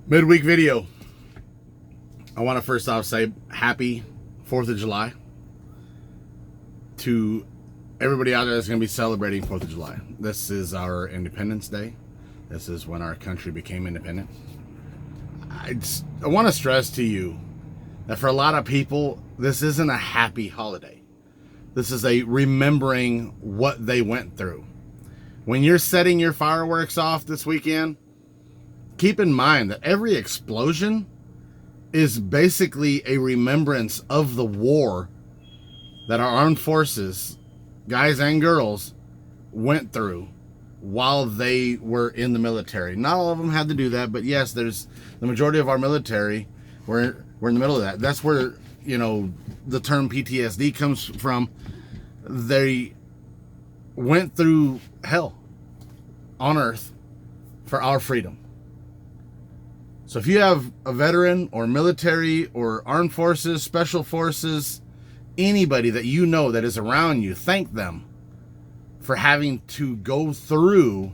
Midweek video. I want to first off say happy 4th of July to everybody out there that's going to be celebrating 4th of July. This is our Independence Day. This is when our country became independent. I want to stress to you that for a lot of people, this isn't a happy holiday. This is a remembering what they went through. When you're setting your fireworks off this weekend, keep in mind that every explosion is basically a remembrance of the war that our armed forces, guys and girls, went through while they were in the military. Not all of them had to do that, but yes, there's the majority of our military we're in the middle of that. That's where, the term PTSD comes from. They went through hell on earth for our freedom. So if you have a veteran or military or armed forces, special forces, anybody that you know that is around you, thank them for having to go through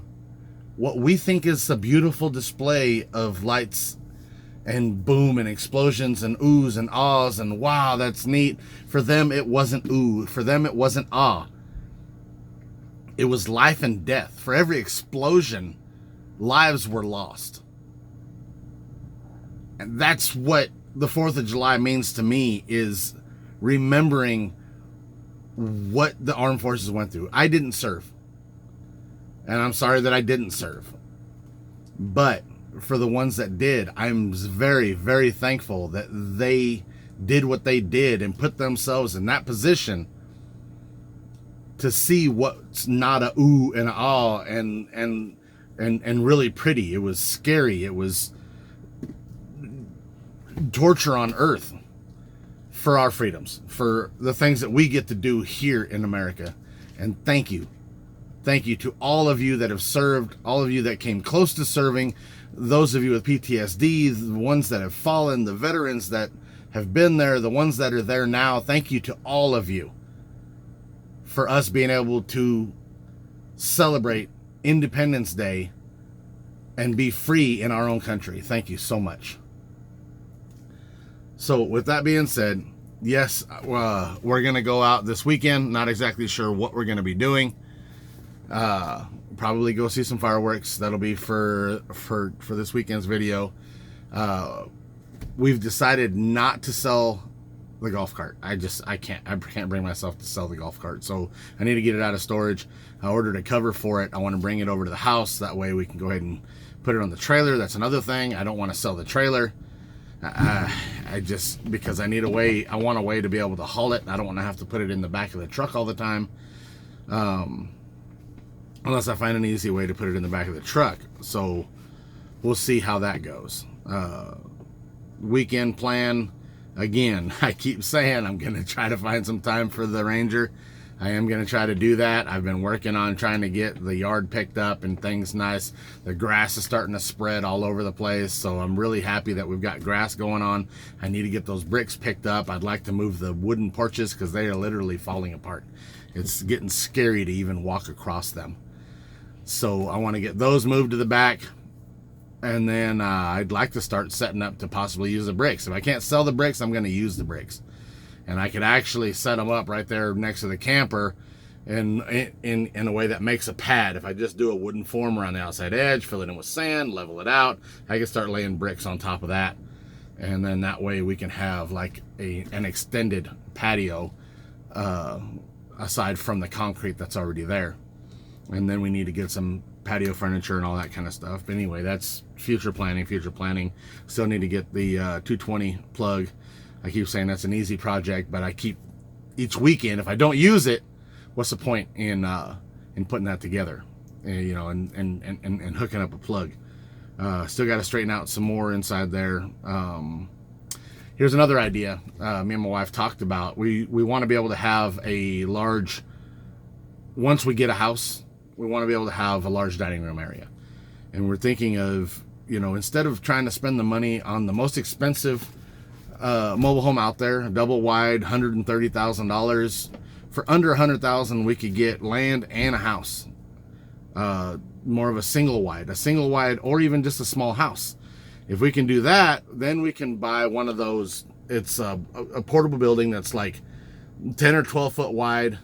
what we think is a beautiful display of lights and boom and explosions and oohs and ahs and wow, that's neat. For them, it wasn't ooh. For them, it wasn't ah. It was life and death. For every explosion, lives were lost. And that's what the 4th of July means to me, is remembering what the armed forces went through. I didn't serve. And I'm sorry that I didn't serve. But for the ones that did, I'm very, very thankful that they did what they did and put themselves in that position to see what's not a ooh and a ah and really pretty. It was scary. It was torture on earth for our freedoms, for the things that we get to do here in America. And thank you to all of you that have served, all of you that came close to serving, those of you with PTSD, the ones that have fallen, the veterans that have been there, the ones that are there now. Thank you to all of you for us being able to celebrate Independence Day and be free in our own country. Thank you so much. So with that being said, yes, we're going to go out this weekend. Not exactly sure what we're going to be doing. Probably go see some fireworks. That'll be for this weekend's video. We've decided not to sell the golf cart. I can't bring myself to sell the golf cart. So I need to get it out of storage. I ordered a cover for it. I want to bring it over to the house. That way we can go ahead and put it on the trailer. That's another thing. I don't want to sell the trailer. Because I need I want a way to be able to haul it. I don't want to have to put it in the back of the truck all the time. Unless I find an easy way to put it in the back of the truck. So we'll see how that goes. Weekend plan. Again, I keep saying I'm going to try to find some time for the Ranger. I am going to try to do that. I've been working on trying to get the yard picked up and things nice. The grass is starting to spread all over the place, so I'm really happy that we've got grass going on. I need to get those bricks picked up. I'd like to move the wooden porches because they are literally falling apart. It's getting scary to even walk across them. So I want to get those moved to the back. And then I'd like to start setting up to possibly use the bricks. If I can't sell the bricks, I'm going to use the bricks. And I could actually set them up right there next to the camper in a way that makes a pad. If I just do a wooden form around the outside edge, fill it in with sand, level it out, I can start laying bricks on top of that. And then that way we can have like an extended patio aside from the concrete that's already there. And then we need to get some patio furniture and all that kind of stuff. But anyway, that's future planning. Still need to get the 220 plug. I keep saying that's an easy project, but I keep each weekend, if I don't use it, what's the point in putting that together, and hooking up a plug? Still got to straighten out some more inside there. Here's another idea. Me and my wife talked about. We want to be able to have once we get a house, we want to be able to have a large dining room area. And we're thinking of, instead of trying to spend the money on the most expensive mobile home out there, double wide, $130,000. For under $100,000, we could get land and a house. More of a single wide, or even just a small house. If we can do that, then we can buy one of those. It's a portable building that's like 10 or 12 foot wide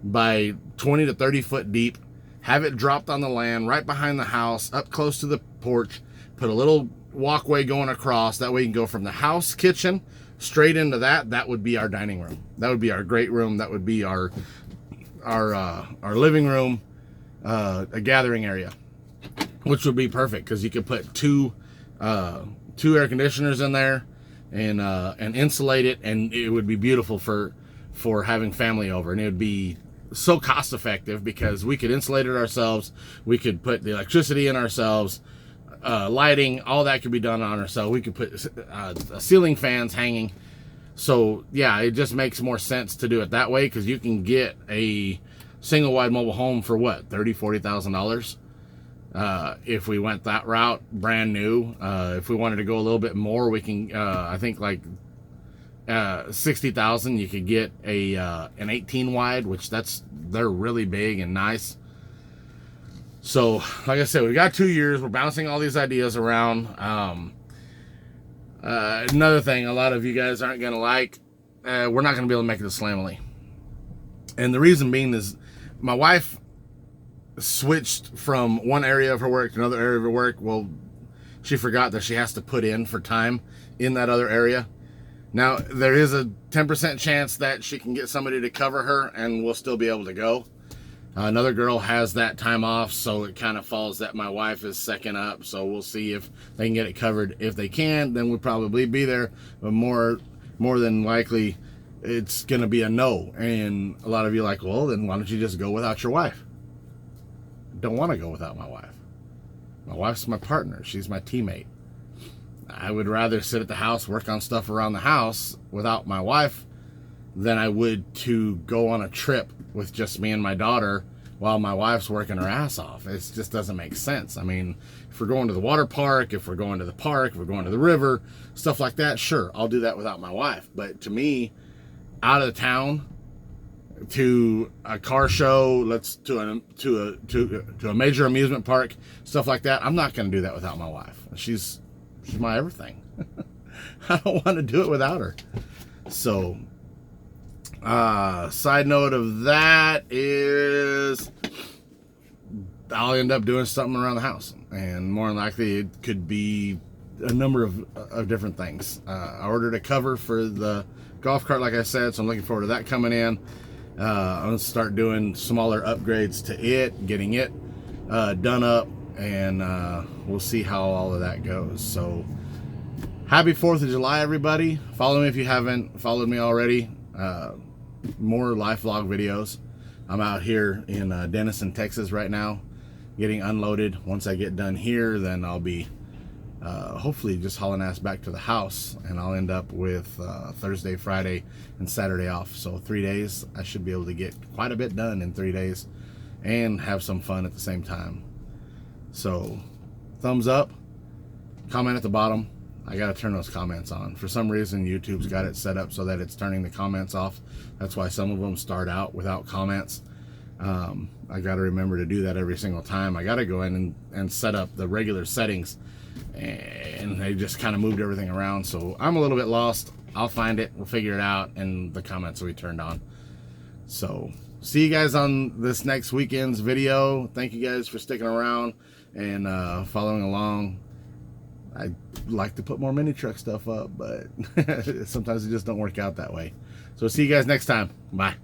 by 20 to 30 foot deep. Have it dropped on the land right behind the house, up close to the porch. Put a little walkway going across. That way you can go from the house kitchen straight into that. That would be our dining room. That would be our great room. That would be our living room, a gathering area, which would be perfect because you could put two air conditioners in there and insulate it, and it would be beautiful for having family over. And it would be so cost effective because we could insulate it ourselves. We could put the electricity in ourselves. Lighting, all that could be done on ourselves. We could put ceiling fans hanging. So yeah, it just makes more sense to do it that way because you can get a single wide mobile home for what, $30,000-$40,000 if we went that route, brand new. If we wanted to go a little bit more, we can I think like $60,000 you could get an 18 wide, which they're really big and nice. So, like I said, we got 2 years. We're bouncing all these ideas around. Another thing, a lot of you guys aren't going to like, we're not going to be able to make it to Slamily. And the reason being is my wife switched from one area of her work to another area of her work. Well, she forgot that she has to put in for time in that other area. Now, there is a 10% chance that she can get somebody to cover her and we'll still be able to go. Another girl has that time off, so it kind of falls that my wife is second up. So we'll see if they can get it covered. If they can, then we'll probably be there. But more than likely, it's going to be a no. And a lot of you are like, well, then why don't you just go without your wife? I don't want to go without my wife. My wife's my partner. She's my teammate. I would rather sit at the house, work on stuff around the house without my wife than I would to go on a trip with just me and my daughter while my wife's working her ass off. It just doesn't make sense. I mean, if we're going to the water park, if we're going to the park, if we're going to the river, stuff like that, sure, I'll do that without my wife. But to me, out of town, to a car show, to a major amusement park, stuff like that, I'm not going to do that without my wife. She's my everything. I don't want to do it without her. So, side note of that is I'll end up doing something around the house, and more than likely it could be a number of different things. I ordered a cover for the golf cart, like I said, so I'm looking forward to that coming in. I'm going to start doing smaller upgrades to it, getting it done up, and we'll see how all of that goes. So happy 4th of July, everybody. Follow me if you haven't followed me already. More life vlog videos. I'm out here in Denison, Texas right now, getting unloaded. Once I get done here, then I'll be hopefully just hauling ass back to the house, and I'll end up with Thursday, Friday, and Saturday off. So 3 days, I should be able to get quite a bit done in 3 days and have some fun at the same time. So thumbs up, comment at the bottom. I gotta turn those comments on. For some reason, YouTube's got it set up so that it's turning the comments off. That's why some of them start out without comments. I gotta remember to do that every single time. I gotta go in and set up the regular settings, and they just kind of moved everything around. So I'm a little bit lost. I'll find it, we'll figure it out, and the comments will be turned on. So see you guys on this next weekend's video. Thank you guys for sticking around and following along. I'd like to put more mini truck stuff up, but sometimes it just don't work out that way. So see you guys next time. Bye.